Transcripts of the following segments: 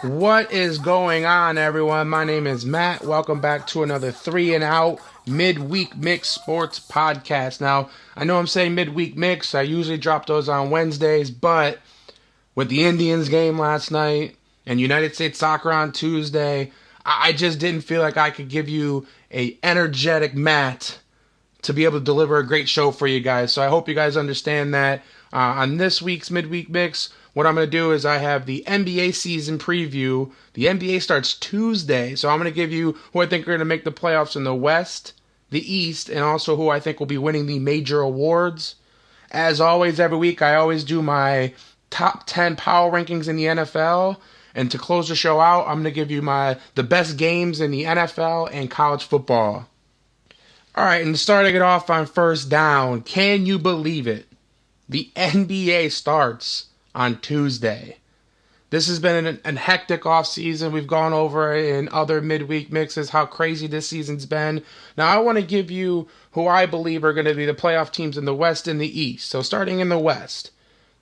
What is going on, everyone? My name is Matt. Welcome back to another 3 and Out MidWeek Mix Sports Podcast. Now, I know I'm saying MidWeek Mix. I usually drop those on Wednesdays, but with the Indians game last night and United States soccer on Tuesday, I just didn't feel like I could give you a energetic Matt to be able to deliver a great show for you guys. So I hope you guys understand that. On this week's MidWeek Mix, what I'm going to do is I have the NBA season preview. The NBA starts Tuesday, so I'm going to give you who I think are going to make the playoffs in the West, the East, and also who I think will be winning the major awards. As always, every week, I always do my top 10 power rankings in the NFL. And to close the show out, I'm going to give you the best games in the NFL and college football. All right, and starting it off on first down, can you believe it? The NBA starts on Tuesday. This has been a hectic offseason. We've gone over in other midweek mixes how crazy this season's been. Now, I want to give you who I believe are going to be the playoff teams in the West and the East. So starting in the West,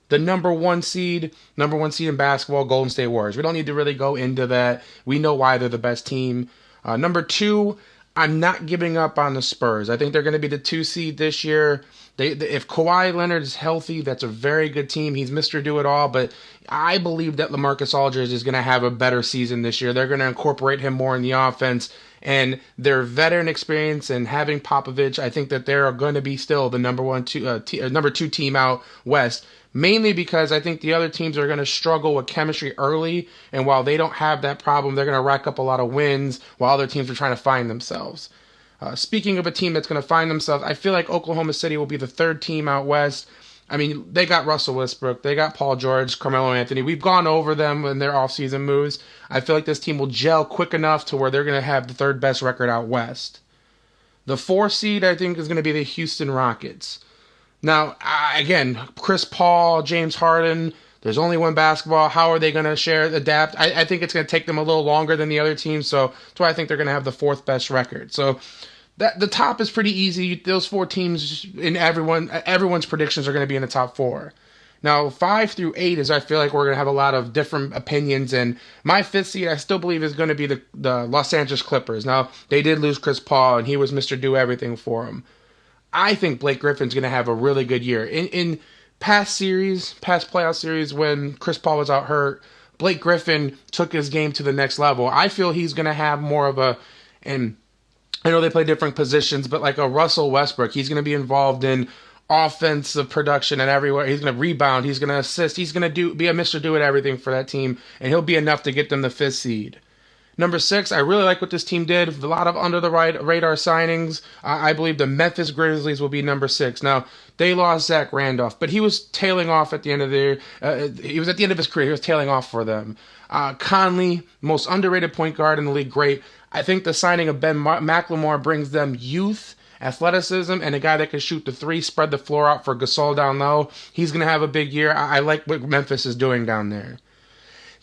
the number one seed in basketball, Golden State Warriors. We don't need to really go into that. We know why they're the best team. Number two, I'm not giving up on the Spurs. I think they're going to be the 2 seed this year. If Kawhi Leonard is healthy, that's a very good team. He's Mr. Do-It-All, but I believe that LaMarcus Aldridge is going to have a better season this year. They're going to incorporate him more in the offense, and their veteran experience and having Popovich, I think that they're going to be still the number 2 team out West, mainly because I think the other teams are going to struggle with chemistry early, and while they don't have that problem, they're going to rack up a lot of wins while other teams are trying to find themselves. Speaking of a team that's going to find themselves, I feel like Oklahoma City will be the 3rd team out West. I mean, they got Russell Westbrook, they got Paul George, Carmelo Anthony. We've gone over them in their offseason moves. I feel like this team will gel quick enough to where they're going to have the 3rd best record out West. The 4th seed, I think, is going to be the Houston Rockets. Now, again, Chris Paul, James Harden, there's only one basketball. How are they going to adapt? I think it's going to take them a little longer than the other teams, so that's why I think they're going to have the 4th best record. So the top is pretty easy. Those 4 teams, in everyone's predictions are going to be in the top 4. Now, 5 through 8 is I feel like we're going to have a lot of different opinions, and my 5th seed I still believe is going to be the Los Angeles Clippers. Now, they did lose Chris Paul, and he was Mr. Do-Everything for them. I think Blake Griffin's going to have a really good year. In past playoff series when Chris Paul was out hurt, Blake Griffin took his game to the next level. I feel he's going to have more of and I know they play different positions, but like a Russell Westbrook, he's going to be involved in offensive production and everywhere. He's going to rebound. He's going to assist. He's going to be a Mr. Do-It-Everything for that team, and he'll be enough to get them the 5th seed. Number 6, I really like what this team did. A lot of under-the-radar signings. I believe the Memphis Grizzlies will be number 6. Now, they lost Zach Randolph, but he was tailing off at the end of he was at the end of his career. He was tailing off for them. Conley, most underrated point guard in the league, great. I think the signing of Ben McLemore brings them youth, athleticism, and a guy that can shoot the 3, spread the floor out for Gasol down low. He's going to have a big year. I like what Memphis is doing down there.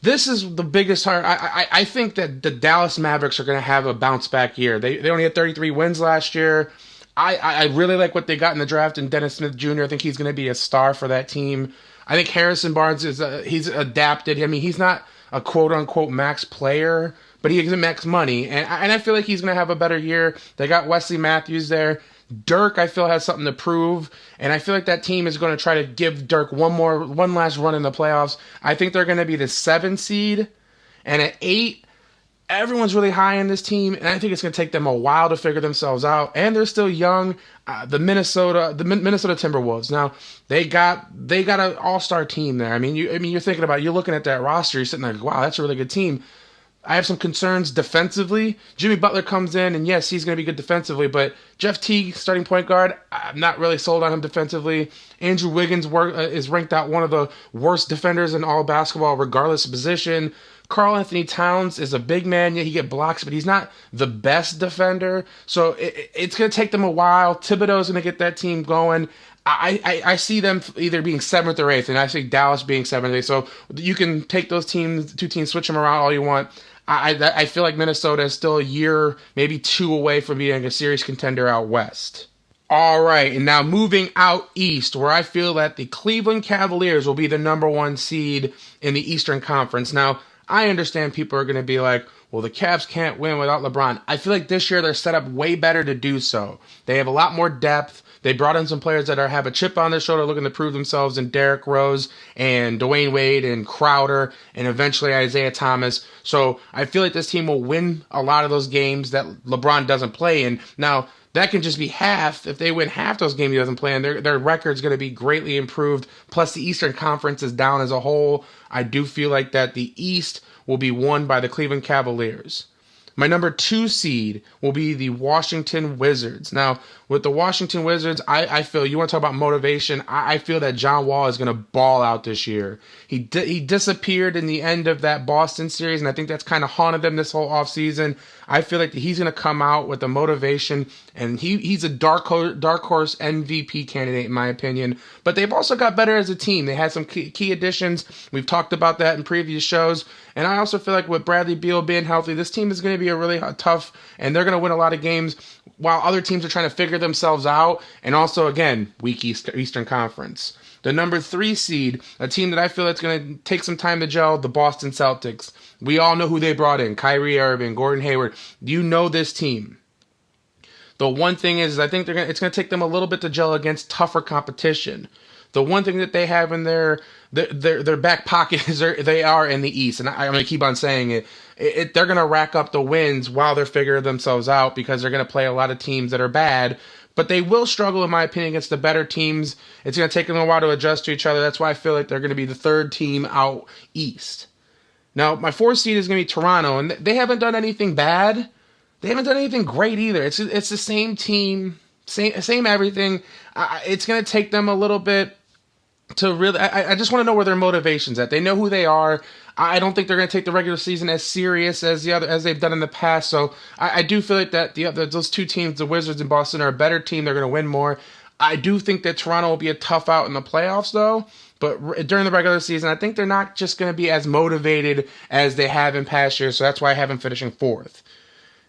This is the biggest hire. I think that the Dallas Mavericks are going to have a bounce-back year. They only had 33 wins last year. I really like what they got in the draft, and Dennis Smith Jr., I think he's going to be a star for that team. I think Harrison Barnes, he's adapted. I mean, he's not a quote-unquote max player, but he gives him max money, and I feel like he's going to have a better year. They got Wesley Matthews there. Dirk, I feel, has something to prove, and I feel like that team is going to try to give Dirk one last run in the playoffs. I think they're going to be the 7 seed, and at 8, everyone's really high in this team, and I think it's going to take them a while to figure themselves out, and they're still young. The Minnesota Timberwolves. Now, they got an all-star team there. I mean, you're thinking about it, you're looking at that roster, you're sitting there like, wow, that's a really good team. I have some concerns defensively. Jimmy Butler comes in, and yes, he's going to be good defensively, but Jeff Teague, starting point guard, I'm not really sold on him defensively. Andrew Wiggins is ranked out one of the worst defenders in all basketball, regardless of position. Karl Anthony Towns is a big man. Yeah, he gets blocks, but he's not the best defender. So it's going to take them a while. Thibodeau's going to get that team going. I see them either being 7th or 8th, and I see Dallas being 7th or 8th. So you can take those two teams, switch them around all you want. I feel like Minnesota is still a year, maybe 2 away from being a serious contender out west. All right, and now moving out east, where I feel that the Cleveland Cavaliers will be the number one seed in the Eastern Conference. Now, I understand people are going to be like, well, the Cavs can't win without LeBron. I feel like this year they're set up way better to do so. They have a lot more depth. They brought in some players that have a chip on their shoulder looking to prove themselves in Derrick Rose and Dwayne Wade and Crowder and eventually Isaiah Thomas. So I feel like this team will win a lot of those games that LeBron doesn't play in. Now, that can just be half. If they win half those games he doesn't play in, their record's going to be greatly improved. Plus, the Eastern Conference is down as a whole. I do feel like that the East will be won by the Cleveland Cavaliers. My number 2 seed will be the Washington Wizards. Now, with the Washington Wizards, I feel, you want to talk about motivation, I feel that John Wall is going to ball out this year. He disappeared in the end of that Boston series, and I think that's kind of haunted them this whole offseason. I feel like he's going to come out with the motivation, and he's a dark horse MVP candidate, in my opinion. But they've also got better as a team. They had some key additions. We've talked about that in previous shows. And I also feel like with Bradley Beal being healthy, this team is going to be a really tough, and they're going to win a lot of games while other teams are trying to figure themselves out. And also, again, weak Eastern Conference. The number 3 seed, a team that I feel that's going to take some time to gel, the Boston Celtics. We all know who they brought in, Kyrie Irving, Gordon Hayward. You know this team. The one thing is I think it's going to take them a little bit to gel against tougher competition. The one thing that they have in their back pocket is they are in the East, and I'm going to keep on saying it. They're going to rack up the wins while they're figuring themselves out because they're going to play a lot of teams that are bad. But they will struggle, in my opinion, against the better teams. It's going to take them a while to adjust to each other. That's why I feel like they're going to be the 3rd team out East. Now, my 4th seed is going to be Toronto, and they haven't done anything bad. They haven't done anything great either. It's the same team, same everything. It's going to take them a little bit to really. I just want to know where their motivation's at. They know who they are. I don't think they're going to take the regular season as serious as they've done in the past. So I do feel like that those 2 teams, the Wizards and Boston, are a better team. They're going to win more. I do think that Toronto will be a tough out in the playoffs, though. But during the regular season, I think they're not just going to be as motivated as they have in past years. So that's why I have them finishing 4th.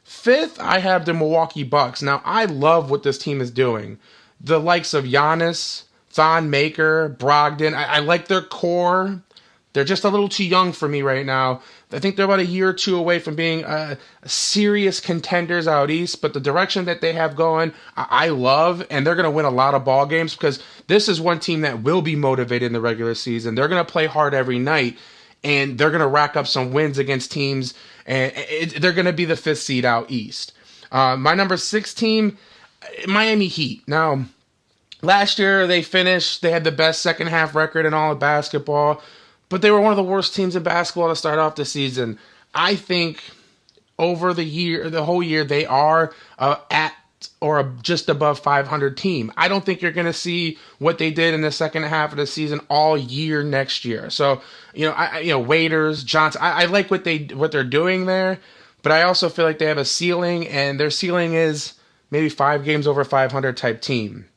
5th, I have the Milwaukee Bucks. Now, I love what this team is doing. The likes of Giannis, Thon Maker, Brogdon. I like their core. They're just a little too young for me right now. I think they're about a year or 2 away from being serious contenders out east, but the direction that they have going, I love, and they're going to win a lot of ball games because this is one team that will be motivated in the regular season. They're going to play hard every night, and they're going to rack up some wins against teams, and they're going to be the 5th seed out east. My number 6 team, Miami Heat. Now, last year they had the best second half record in all of basketball, but they were one of the worst teams in basketball to start off the season. I think over the whole year, they are at or just above 500 team. I don't think you're going to see what they did in the second half of the season all year next year. So, Waiters, Johnson, I like what they're doing there, but I also feel like they have a ceiling, and their ceiling is maybe 5 games over 500 type team.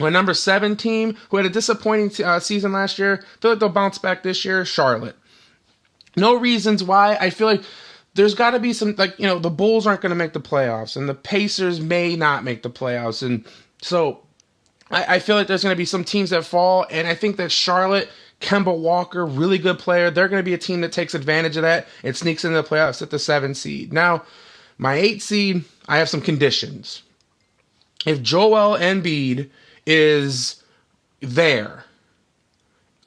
My number 7 team, who had a disappointing season last year, I feel like they'll bounce back this year, Charlotte. No reasons why. I feel like there's got to be some, the Bulls aren't going to make the playoffs, and the Pacers may not make the playoffs. And so I feel like there's going to be some teams that fall, and I think that Charlotte, Kemba Walker, really good player, they're going to be a team that takes advantage of that and sneaks into the playoffs at the 7 seed. Now, my 8 seed, I have some conditions. If Joel Embiid is there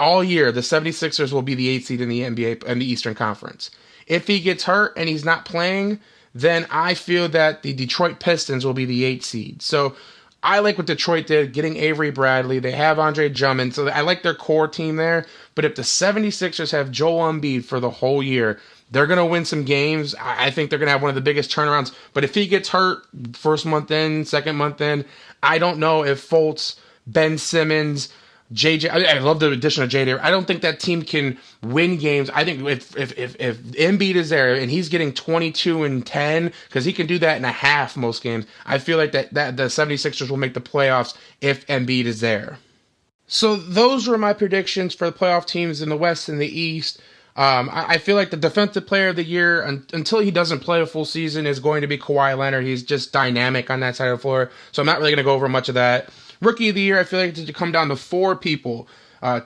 all year, the 76ers will be the 8th seed in the NBA and the Eastern Conference. If he gets hurt and he's not playing, then I feel that the Detroit Pistons will be the 8th seed. So I like what Detroit did, getting Avery Bradley. They have Andre Drummond, so I like their core team there. But if the 76ers have Joel Embiid for the whole year, they're going to win some games. I think they're going to have one of the biggest turnarounds. But if he gets hurt first month in, second month in, I don't know if Fultz, Ben Simmons, JJ, I love the addition of JJ. I don't think that team can win games. I think if Embiid is there and he's getting 22 and 10, because he can do that in a half most games, I feel like that the 76ers will make the playoffs if Embiid is there. So those were my predictions for the playoff teams in the West and the East. I feel like the defensive player of the year, until he doesn't play a full season, is going to be Kawhi Leonard. He's just dynamic on that side of the floor, so I'm not really going to go over much of that. Rookie of the year, I feel like it's to come down to 4 people.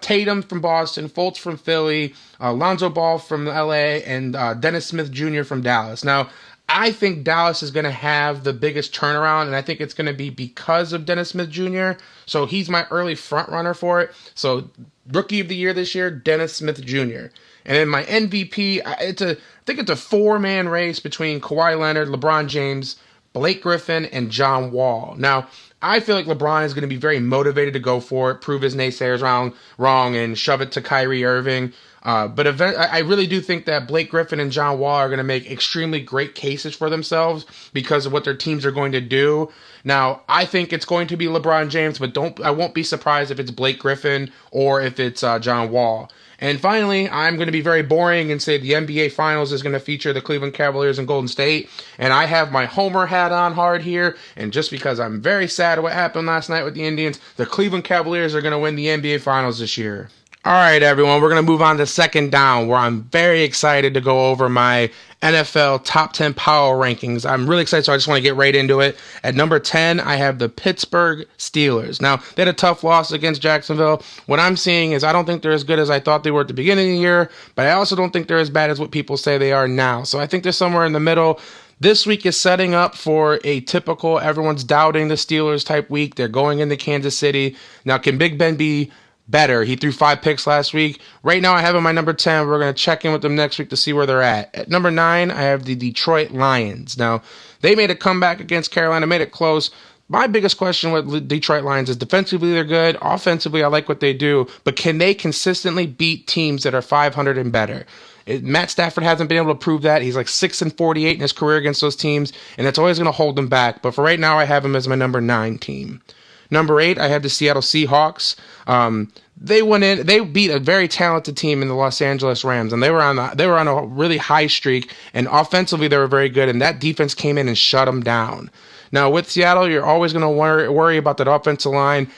Tatum from Boston, Fultz from Philly, Lonzo Ball from LA, and Dennis Smith Jr. from Dallas. Now, I think Dallas is going to have the biggest turnaround, and I think it's going to be because of Dennis Smith Jr., so he's my early front runner for it. So, Rookie of the Year this year, Dennis Smith Jr. And then my MVP, I think it's a 4-man race between Kawhi Leonard, LeBron James, Blake Griffin, and John Wall. Now, I feel like LeBron is going to be very motivated to go for it, prove his naysayers wrong, and shove it to Kyrie Irving. But I really do think that Blake Griffin and John Wall are going to make extremely great cases for themselves because of what their teams are going to do. Now, I think it's going to be LeBron James, but I won't be surprised if it's Blake Griffin or if it's John Wall. And finally, I'm going to be very boring and say the NBA Finals is going to feature the Cleveland Cavaliers and Golden State. And I have my Homer hat on hard here. And just because I'm very sad at what happened last night with the Indians, the Cleveland Cavaliers are going to win the NBA Finals this year. All right, everyone, we're going to move on to second down, where I'm very excited to go over my NFL top 10 power rankings. I'm really excited, so I just want to get right into it. At number 10, I have the Pittsburgh Steelers. Now, they had a tough loss against Jacksonville. What I'm seeing is I don't think they're as good as I thought they were at the beginning of the year, but I also don't think they're as bad as what people say they are now. So I think they're somewhere in the middle. This week is setting up for a typical everyone's doubting the Steelers type week. They're going into Kansas City. Now, can Big Ben be better? He threw 5 picks last week. Right now, I have him my number 10. We're going to check in with them next week to see where they're at. At number 9, I have the Detroit Lions. Now, they made a comeback against Carolina, made it close. My biggest question with the Detroit Lions is defensively, they're good. Offensively, I like what they do. But can they consistently beat teams that are 500 and better? Matt Stafford hasn't been able to prove that. He's like 6-48 in his career against those teams, and that's always going to hold them back. But for right now, I have him as my number 9 team. Number 8, I have the Seattle Seahawks. They beat a very talented team in the Los Angeles Rams, and they were on a really high streak, and offensively they were very good, and that defense came in and shut them down. Now with Seattle, you're always going to worry about that offensive line.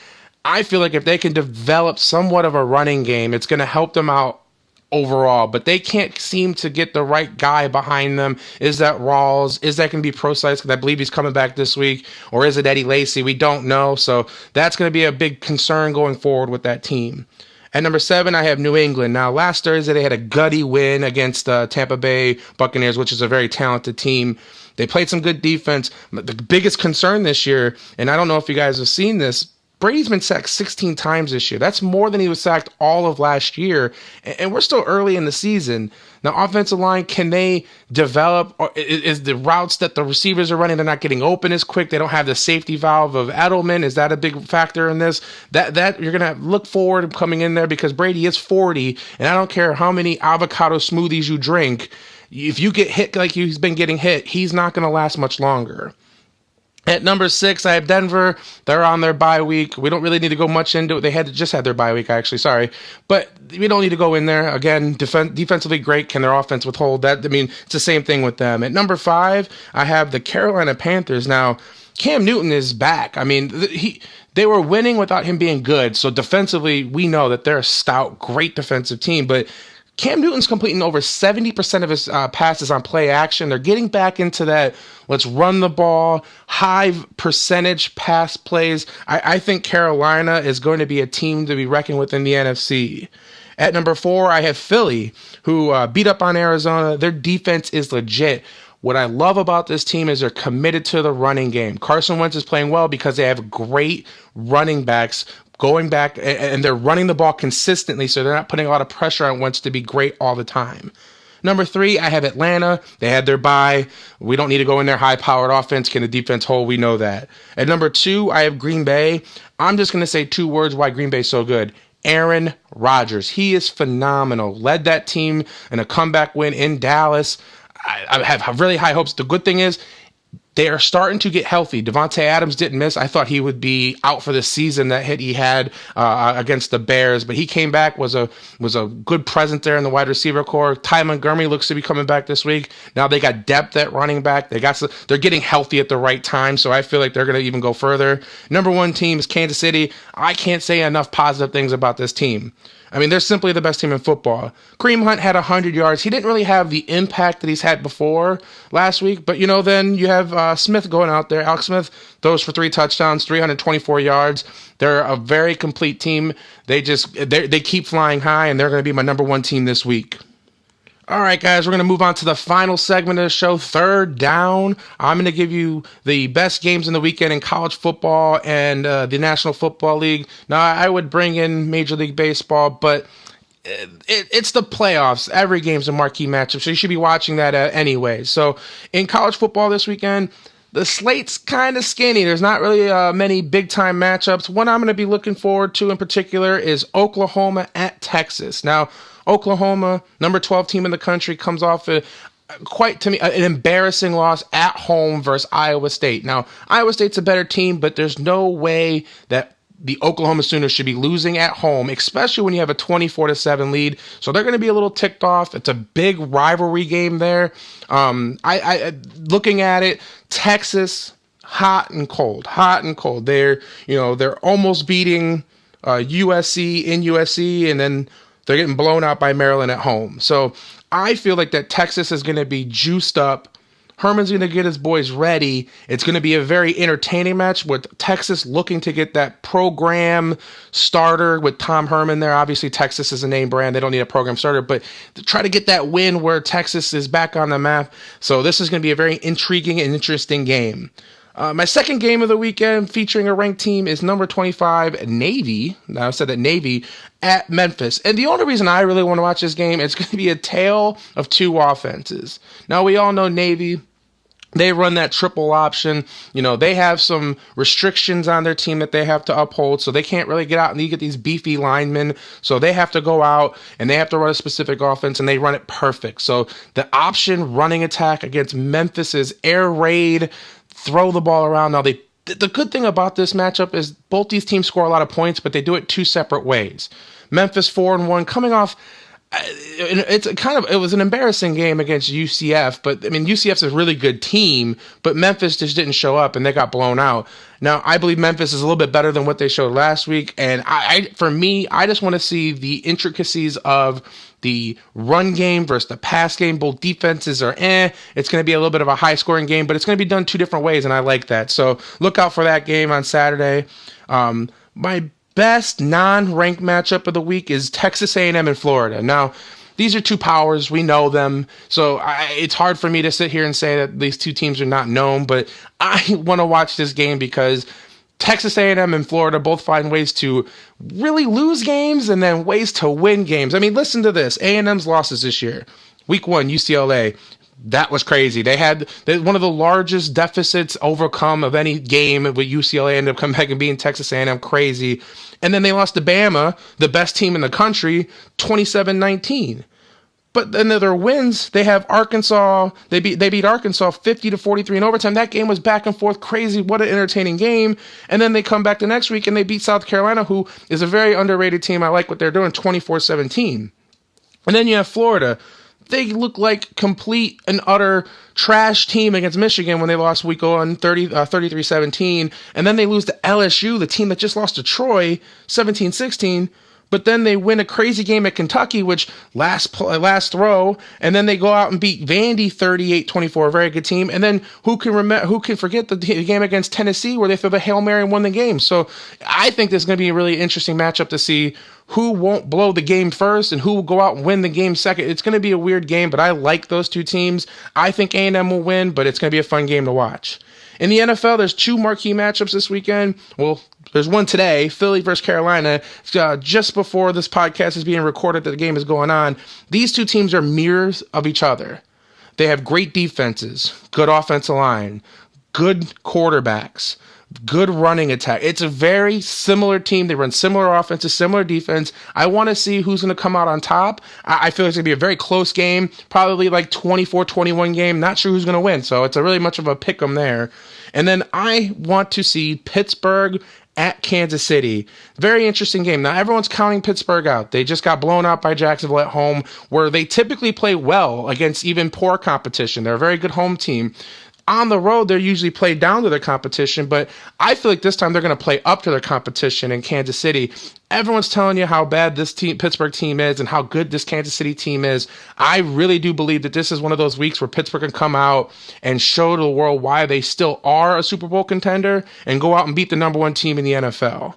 I feel like if they can develop somewhat of a running game, it's going to help them out overall, but they can't seem to get the right guy behind them. Is that Rawls? Is that going to be Procise? Because I believe he's coming back this week. Or is it Eddie Lacy? We don't know. So that's going to be a big concern going forward with that team. At number 7, I have New England. Now, last Thursday, they had a gutty win against Tampa Bay Buccaneers, which is a very talented team. They played some good defense. The biggest concern this year, and I don't know if you guys have seen this, Brady's been sacked 16 times this year. That's more than he was sacked all of last year, and we're still early in the season. Now, offensive line, can they develop? Or is the routes that the receivers are running, they're not getting open as quick? They don't have the safety valve of Edelman. Is that a big factor in this? That you're going to look forward to coming in there because Brady is 40, and I don't care how many avocado smoothies you drink. If you get hit like he's been getting hit, he's not going to last much longer. At number 6, I have Denver. They're on their bye week. We don't really need to go much into it. They just had their bye week, actually. Sorry. But we don't need to go in there. Again, defensively great. Can their offense withhold that? I mean, it's the same thing with them. At number 5, I have the Carolina Panthers. Now, Cam Newton is back. I mean, they were winning without him being good. So defensively, we know that they're a stout, great defensive team. But Cam Newton's completing over 70% of his passes on play action. They're getting back into that let's run the ball, high percentage pass plays. I think Carolina is going to be a team to be reckoned with in the NFC. At number 4, I have Philly, who beat up on Arizona. Their defense is legit. What I love about this team is they're committed to the running game. Carson Wentz is playing well because they have great running backs going back, and they're running the ball consistently, so they're not putting a lot of pressure on Wentz to be great all the time. Number 3, I have Atlanta. They had their bye. We don't need to go in there high-powered offense. Can the defense hold? We know that. At number 2, I have Green Bay. I'm just going to say 2 words why Green Bay is so good. Aaron Rodgers. He is phenomenal. Led that team in a comeback win in Dallas. I have really high hopes. The good thing is they are starting to get healthy. Devontae Adams didn't miss. I thought he would be out for the season. That hit he had against the Bears, but he came back, was a good presence there in the wide receiver core. Ty Montgomery looks to be coming back this week. Now they got depth at running back. They're getting healthy at the right time, so I feel like they're going to even go further. Number 1 team is Kansas City. I can't say enough positive things about this team. I mean, they're simply the best team in football. Kareem Hunt had 100 yards. He didn't really have the impact that he's had before last week, but, then you have Smith going out there. Alex Smith throws for 3 touchdowns, 324 yards. They're a very complete team. They keep flying high, and they're going to be my number 1 team this week. All right, guys, we're going to move on to the final segment of the show, Third Down. I'm going to give you the best games in the weekend in college football and the National Football League. Now, I would bring in Major League Baseball, but it's the playoffs. Every game's a marquee matchup, so you should be watching that anyway. So in college football this weekend, the slate's kind of skinny. There's not really many big-time matchups. One I'm going to be looking forward to in particular is Oklahoma at Texas. Now, Oklahoma, number 12 team in the country, comes off an embarrassing loss at home versus Iowa State. Now, Iowa State's a better team, but there's no way that the Oklahoma Sooners should be losing at home, especially when you have a 24-7 lead. So they're going to be a little ticked off. It's a big rivalry game there. I looking at it, Texas, hot and cold. They're almost beating USC in USC, and then they're getting blown out by Maryland at home. So I feel like that Texas is going to be juiced up. Herman's going to get his boys ready. It's going to be a very entertaining match with Texas looking to get that program starter with Tom Herman there. Obviously, Texas is a name brand. They don't need a program starter, but to try to get that win where Texas is back on the map. So this is going to be a very intriguing and interesting game. My second game of the weekend featuring a ranked team is number 25, Navy. Now I said that Navy at Memphis. And the only reason I really want to watch this game, it's going to be a tale of 2 offenses. Now we all know Navy. They run that triple option. They have some restrictions on their team that they have to uphold, so they can't really get out and you get these beefy linemen. So they have to go out and they have to run a specific offense, and they run it perfect. So the option running attack against Memphis is air raid, throw the ball around. Now the good thing about this matchup is both these teams score a lot of points, but they do it 2 separate ways. Memphis 4-1, coming off. It was an embarrassing game against UCF, but I mean UCF's a really good team, but Memphis just didn't show up and they got blown out. Now I believe Memphis is a little bit better than what they showed last week, and I just want to see the intricacies of the run game versus the pass game. Both defenses are It's going to be a little bit of a high scoring game, but it's going to be done 2 different ways, and I like that. So look out for that game on Saturday. My best non-ranked matchup of the week is Texas A&M and Florida. Now, these are 2 powers. We know them. So it's hard for me to sit here and say that these 2 teams are not known, but I want to watch this game because Texas A&M and Florida both find ways to really lose games and then ways to win games. I mean, listen to this. A&M's losses this year. Week 1, UCLA. That was crazy. They had one of the largest deficits overcome of any game with UCLA ended up coming back and beating Texas A&M. Crazy. And then they lost to Bama, the best team in the country, 27-19. But then their wins, they have Arkansas. They beat Arkansas 50-43 in overtime. That game was back and forth, crazy. What an entertaining game. And then they come back the next week and they beat South Carolina, who is a very underrated team. I like what they're doing, 24-17. And then you have Florida. They look like complete and utter trash team against Michigan when they lost week 1, 33-17. And then they lose to LSU, the team that just lost to Troy, 17-16. But then they win a crazy game at Kentucky, which last throw, and then they go out and beat Vandy 38-24, a very good team. And then who can forget the game against Tennessee where they threw the Hail Mary and won the game? So I think this is going to be a really interesting matchup to see who won't blow the game first and who will go out and win the game second. It's going to be a weird game, but I like those 2 teams. I think A&M will win, but it's going to be a fun game to watch. In the NFL, there's 2 marquee matchups this weekend. Well, there's one today, Philly versus Carolina. Just before this podcast is being recorded, that the game is going on. These 2 teams are mirrors of each other. They have great defenses, good offensive line, good quarterbacks, good running attack. It's a very similar team. They run similar offenses, similar defense. I want to see who's going to come out on top. I feel it's going to be a very close game, probably like 24-21 game. Not sure who's going to win, so it's a really much of a pick 'em there. And then I want to see Pittsburgh at Kansas City. Very interesting game. Now, everyone's counting Pittsburgh out. They just got blown out by Jacksonville at home, where they typically play well against even poor competition. They're a very good home team. On the road, they're usually played down to their competition, but I feel like this time they're going to play up to their competition in Kansas City. Everyone's telling you how bad this Pittsburgh team is and how good this Kansas City team is. I really do believe that this is one of those weeks where Pittsburgh can come out and show to the world why they still are a Super Bowl contender and go out and beat the number one team in the NFL.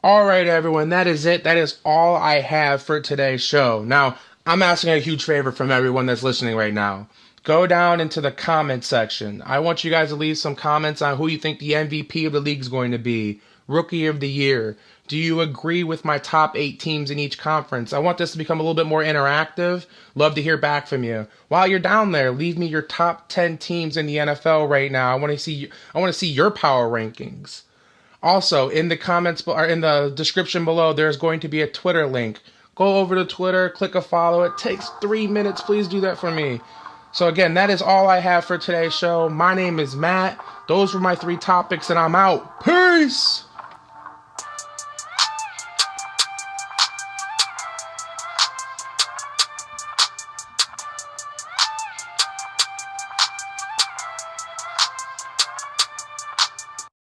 All right, everyone, that is it. That is all I have for today's show. Now, I'm asking a huge favor from everyone that's listening right now. Go down into the comment section. I want you guys to leave some comments on who you think the MVP of the league is going to be. Rookie of the year. Do you agree with my top 8 teams in each conference? I want this to become a little bit more interactive. Love to hear back from you. While you're down there, leave me your top 10 teams in the NFL right now. I want to see your power rankings. Also, in the comments or in the description below, there's going to be a Twitter link. Go over to Twitter, click a follow. It takes 3 minutes. Please do that for me. So again, that is all I have for today's show. My name is Matt. Those were my 3 topics, and I'm out. Peace!